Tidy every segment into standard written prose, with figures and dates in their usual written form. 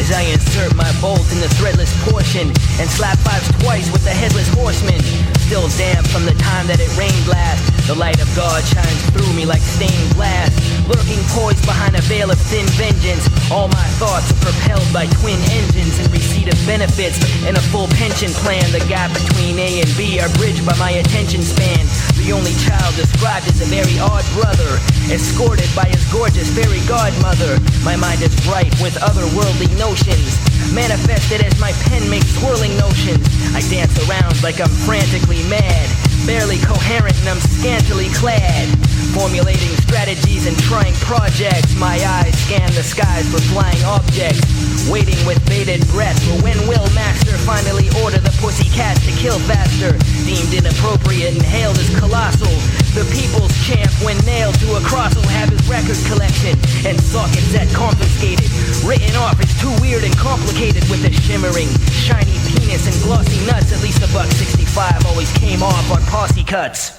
as I insert my bolt in the threadless portion and slap fives twice with the headless horseman. Still damp from the time that it rained last, the light of God shines through me like stained glass. Lurking poised behind a veil of thin vengeance, all my thoughts are propelled by twin engines in receipt of benefits and a full pension plan. The gap between A and B are bridged by my attention span. The only child described as a very odd brother, escorted by his gorgeous fairy godmother. My mind is bright with otherworldly notions, manifested as my pen makes swirling notions. I dance around like I'm frantically mad, barely coherent and I'm scantily clad, formulating strategies and trying projects. My eyes scan the skies for flying objects, waiting with bated breath for when will master finally order the pussycats to kill faster. Deemed inappropriate and hailed as colossal, the people's champ when nailed to a cross will have his record collection and sockets that confiscated, written off as too weird and complicated. With a shimmering, shiny penis and glossy nuts, at least $1.65 always came off on posse cuts.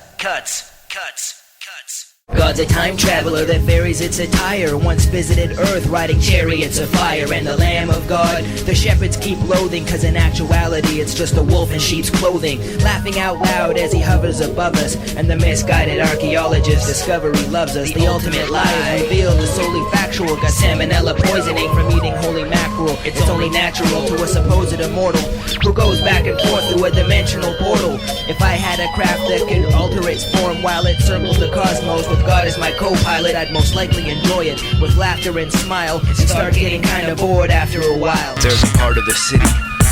God's a time traveler that varies its attire. Once visited Earth riding chariots of fire. And the Lamb of God the shepherds keep loathing, cause in actuality it's just a wolf in sheep's clothing, laughing out loud as he hovers above us. And the misguided archaeologist discovery loves us. The ultimate lie revealed is solely factual. Got salmonella poisoning from eating holy mackerel. It's only natural to a supposed immortal who goes back and forth through a dimensional portal. If I had a craft that could alter its form while it circled the cosmos with God as my co-pilot, I'd most likely enjoy it with laughter and smile, and start getting kinda bored after a while. There's a part of the city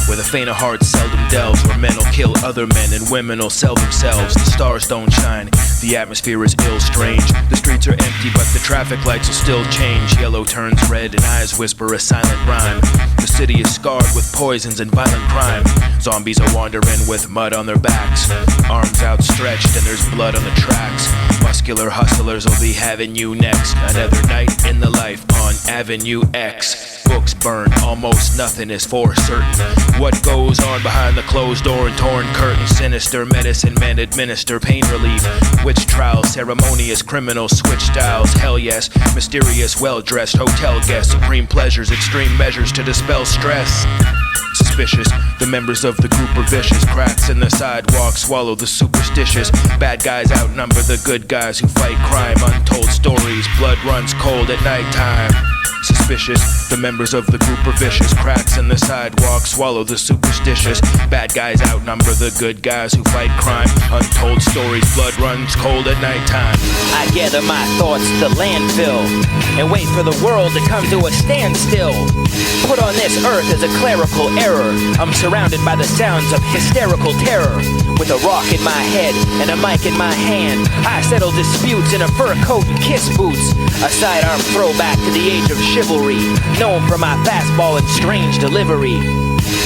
where the faint of heart seldom delves, where men will kill other men and women will sell themselves. The stars don't shine, the atmosphere is ill strange. The streets are empty but the traffic lights will still change. Yellow turns red and eyes whisper a silent rhyme. The city is scarred with poisons and violent crime. Zombies are wandering with mud on their backs, arms outstretched and there's blood on the tracks. Muscular hustlers will be having you next. Another night in the life on Avenue X. Books burn, almost nothing is for certain. What goes on behind the closed door and torn curtain? Sinister medicine men administer pain relief. Witch trials, ceremonious criminals switch styles. Hell yes, mysterious well-dressed hotel guests. Supreme pleasures, extreme measures to dispel stress. Suspicious, the members of the group are vicious. Cracks in the sidewalk swallow the superstitious. Bad guys outnumber the good guys who fight crime. Untold stories, blood runs cold at nighttime. Suspicious, the members of the group are vicious. Cracks in the sidewalk swallow the superstitious. Bad guys outnumber the good guys who fight crime. Untold stories, blood runs cold at nighttime. I gather my thoughts to landfill and wait for the world to come to a standstill. Put on this earth is a clerical error. I'm surrounded by the sounds of hysterical terror. With a rock in my head and a mic in my hand, I settle disputes in a fur coat and kiss boots. A sidearm throwback to the age of chivalry, known for my fastball and strange delivery.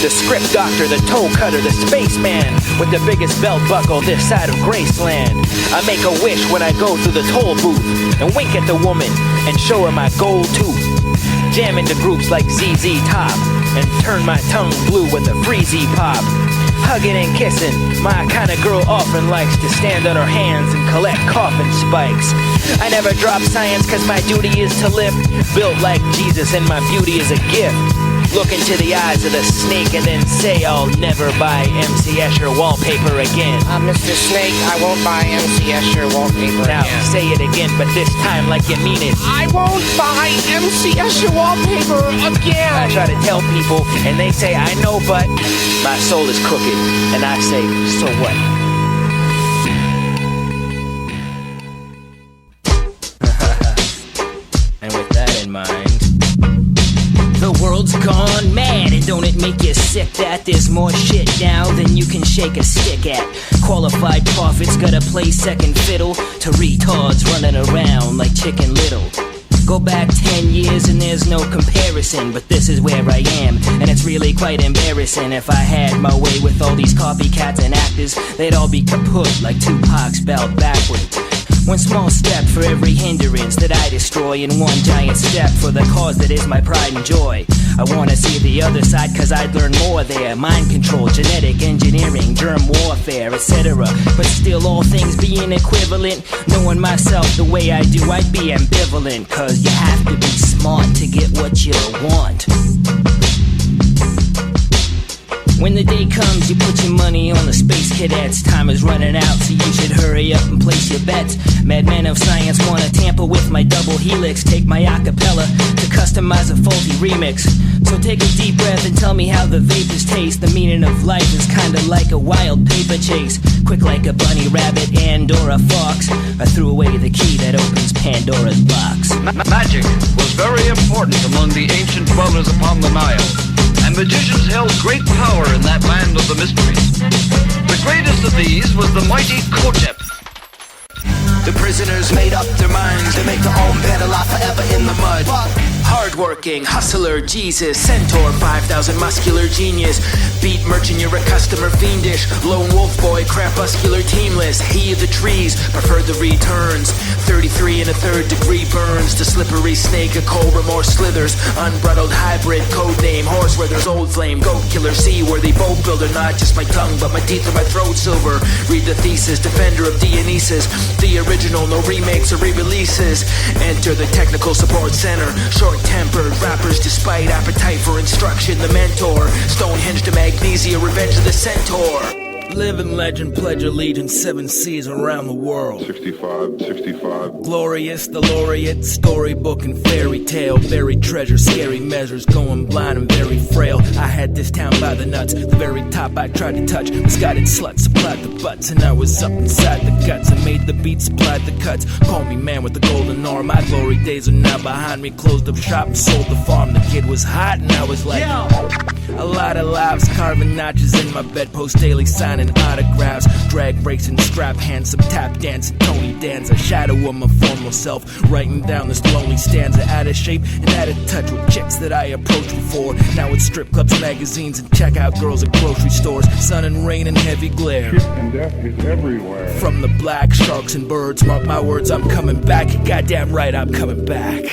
The script doctor, the toe cutter, the spaceman with the biggest belt buckle this side of Graceland. I make a wish when I go through the toll booth and wink at the woman and show her my gold tooth. Jam into groups like ZZ Top and turn my tongue blue with a freezy pop. Hugging and kissing, my kind of girl often likes to stand on her hands and collect coffin spikes. I never drop science cause my duty is to lift, built like Jesus and my beauty is a gift. Look into the eyes of the snake and then say I'll never buy MC Escher wallpaper again. Mr. Snake, I won't buy MC Escher wallpaper now again. Say it again, but this time like you mean it. I won't buy MC Escher wallpaper again. I try to tell people and they say I know, but my soul is crooked and I say, so what? And with that in mind, the world's gone mad, and don't it make you sick that there's more shit now than you can shake a stick at? Qualified prophets gotta play second fiddle to retards running around like Chicken Little. Go back 10 years and there's no comparison, but this is where I am, and it's really quite embarrassing. If I had my way with all these copycats and actors, they'd all be kaput like Tupac's belt backwards. One small step for every hindrance that I destroy, and one giant step for the cause that is my pride and joy. I wanna see the other side cause I'd learn more there. Mind control, genetic engineering, germ warfare, etc. But still all things being equivalent, knowing myself the way I do, I'd be ambivalent. Cause you have to be smart to get what you want. When the day comes, you put your money on the space cadets. Time is running out, so you should hurry up and place your bets. Madmen of science wanna tamper with my double helix. Take my acapella to customize a faulty remix. So take a deep breath and tell me how the vapors taste. The meaning of life is kinda like a wild paper chase. Quick like a bunny rabbit and or a fox. I threw away the key that opens Pandora's box. Magic was very important among the ancient dwellers upon the Nile, and magicians held great power in that land of the mysteries. The greatest of these was the mighty Khotep. The prisoners made up their minds to make their own bed alive forever in the mud. Hardworking, hustler, Jesus, centaur, 5,000 muscular genius. Beat merchant, you're a customer, fiendish. Lone wolf boy, crepuscular, teamless. He of the trees, preferred the returns. 33 and a third degree burns. The slippery snake, a cobra, more slithers. Unbridled hybrid, codename, horse withers, old flame, goat killer, seaworthy, boat builder. Not just my tongue, but my teeth or my throat silver. Read the thesis, defender of Dionysus. The original, no remakes or re-releases. Enter the technical support center. Short-tempered rappers despite appetite for instruction. The mentor, Stonehenge to Magnesia, revenge of the centaur. Living legend, pledge allegiance, 7 seas around the world. 65. Glorious, the laureate, storybook and fairy tale. Buried treasure, scary measures, going blind and very frail. I had this town by the nuts, the very top I tried to touch. Misguided sluts supplied the butts, and I was up inside the guts. I made the beats, supplied the cuts. Call me man with the golden arm. My glory days are now behind me. Closed up shop and sold the farm. The kid was hot and I was like, a lot of lives, carving notches in my bedpost daily, signing autographs, drag breaks and strap hands, some tap dancing, Tony Danza, shadow of my formal self, writing down this lonely stanza, out of shape and out of touch with chicks that I approached before. Now it's strip clubs, magazines, and checkout girls at grocery stores, sun and rain and heavy glare. Shit and death is everywhere. From the black sharks and birds, mark my words, I'm coming back. Goddamn right, I'm coming back.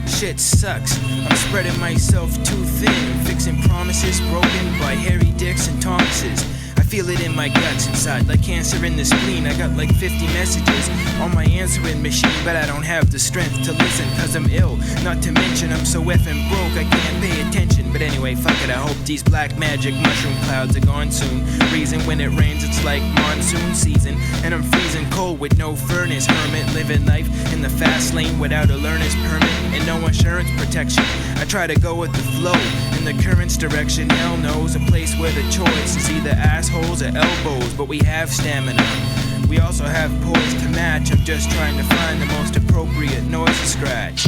Shit sucks. I'm spreading myself too thin, fixing promises broken by hairy dicks and Thomases. I feel it in my guts inside, like cancer in the spleen. I got like 50 messages on my answering machine, but I don't have the strength to listen, cause I'm ill. Not to mention I'm so effing broke I can't pay attention. But anyway, fuck it, I hope these black magic mushroom clouds are gone soon. Reason when it rains it's like monsoon season, and I'm freezing cold with no furnace. Hermit, living life in the fast lane without a learner's permit and no insurance protection. I try to go with the flow in the current's direction. Hell knows a place where the choice is either assholes or elbows, but we have stamina. We also have poise to match. I'm just trying to find the most appropriate noise to scratch.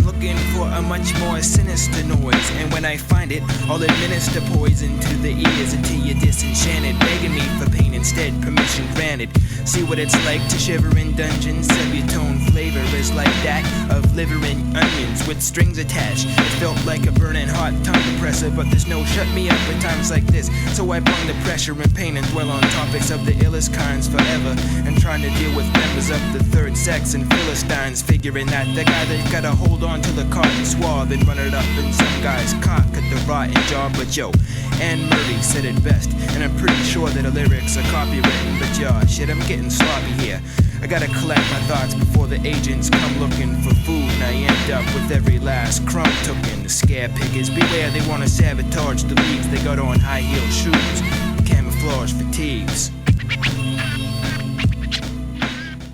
Looking for a much more sinister noise, and when I find it, I'll administer poison to the ears until you're disenchanted, begging me for pain instead, permission granted. See what it's like to shiver in dungeons. Sebutone flavor is like that of liver and onions with strings attached. It felt like a burning hot tongue depressor, but there's no shut me up at times like this. So I bring the pressure and pain and dwell on topics of the illest kinds forever, and trying to deal with members of the third sex and Philistines, figuring that the guy that gotta hold on to the cotton swab and run it up in some guy's cock at the rotten job. But yo, Anne Murray said it best, and I'm pretty sure that the lyrics are copywritten. But yo, shit, I'm getting sloppy here. I gotta collect my thoughts before the agents come looking for food, and I end up with every last crumb taken. The scare pickers, beware, they wanna sabotage the leaves. They got on high heel shoes, camouflage fatigues.